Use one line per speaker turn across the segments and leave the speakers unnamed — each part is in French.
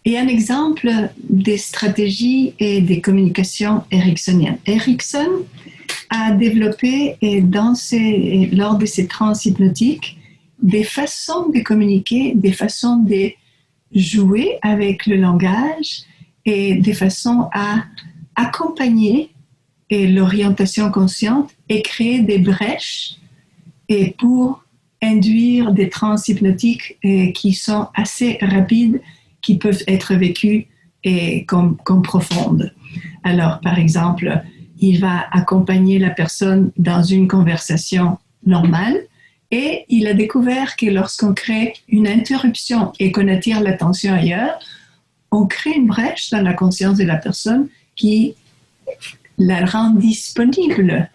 Et un exemple des stratégies et des communications ericksoniennes. Erickson a développé lors de ses trans hypnotiques des façons de communiquer, des façons de jouer avec le langage et des façons à accompagner l'orientation consciente et créer des brèches et pour induire des trans hypnotiques qui sont assez rapides, qui peuvent être vécues comme profondes. Alors, par exemple, il va accompagner la personne dans une conversation normale et il a découvert que lorsqu'on crée une interruption et qu'on attire l'attention ailleurs, on crée une brèche dans la conscience de la personne qui la rend disponible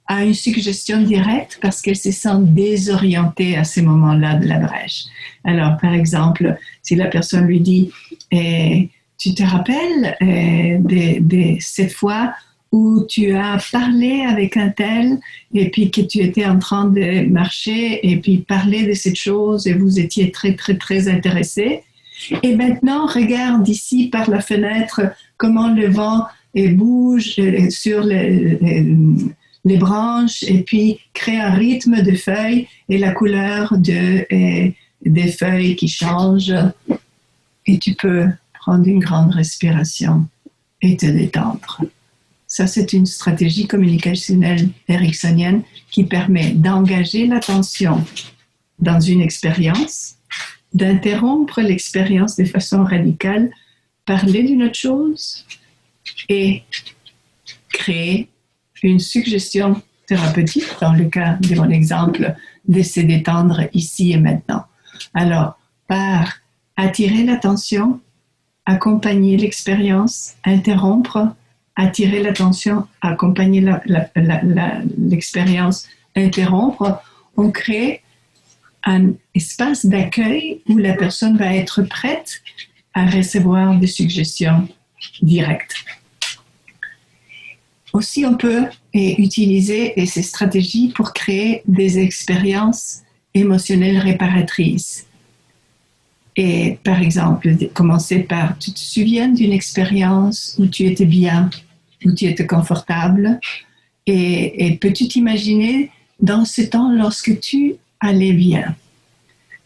à une suggestion directe parce qu'elle se sent désorientée à ces moments-là de la brèche. Alors, par exemple, si la personne lui dit tu te rappelles de cette fois où tu as parlé avec un tel et puis que tu étais en train de marcher et puis parler de cette chose et vous étiez très, très, très intéressés. Et maintenant, regarde ici par la fenêtre comment le vent bouge sur les branches et puis crée un rythme de feuilles et la couleur des feuilles qui changent. Et tu peux prendre une grande respiration et te détendre. Ça, c'est une stratégie communicationnelle ericksonienne qui permet d'engager l'attention dans une expérience, d'interrompre l'expérience de façon radicale, parler d'une autre chose et créer une suggestion thérapeutique, dans le cas de mon exemple, de se détendre ici et maintenant. Alors, par attirer l'attention, accompagner l'expérience, interrompre, attirer l'attention, accompagner l'expérience, interrompre, on crée un espace d'accueil où la personne va être prête à recevoir des suggestions directes. Aussi, on peut utiliser ces stratégies pour créer des expériences émotionnelles réparatrices. Et par exemple, commencer par, tu te souviens d'une expérience où tu étais bien, où tu étais confortable, et peux-tu t'imaginer dans ce temps lorsque tu allais bien?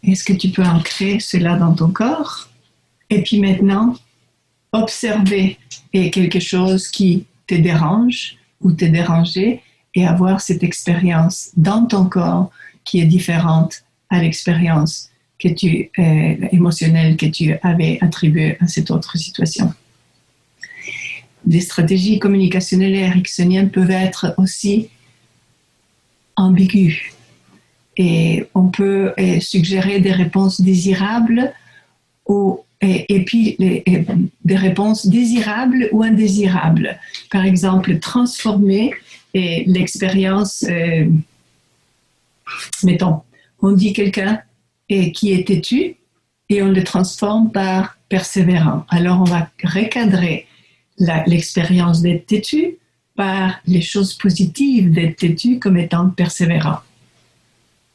Est-ce que tu peux ancrer cela dans ton corps? Et puis maintenant, observer quelque chose qui te dérange ou te dérangeait et avoir cette expérience dans ton corps qui est différente à l'expérience émotionnelle que tu avais attribuée à cette autre situation. Les stratégies communicationnelles ericksoniennes peuvent être aussi ambiguës et on peut suggérer des réponses désirables et puis des réponses désirables ou indésirables. Par exemple, transformer l'expérience, mettons, on dit quelqu'un qui est têtu et on le transforme par persévérant. Alors, on va recadrer l'expérience d'être têtu par les choses positives d'être têtu comme étant persévérant.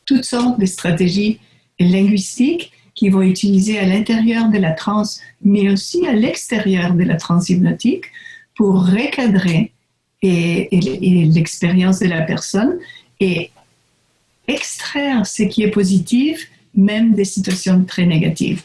Toutes sortes de stratégies linguistiques qui vont utiliser à l'intérieur de la transe, mais aussi à l'extérieur de la transe hypnotique pour recadrer l'expérience de la personne et extraire ce qui est positif, même des situations très négatives.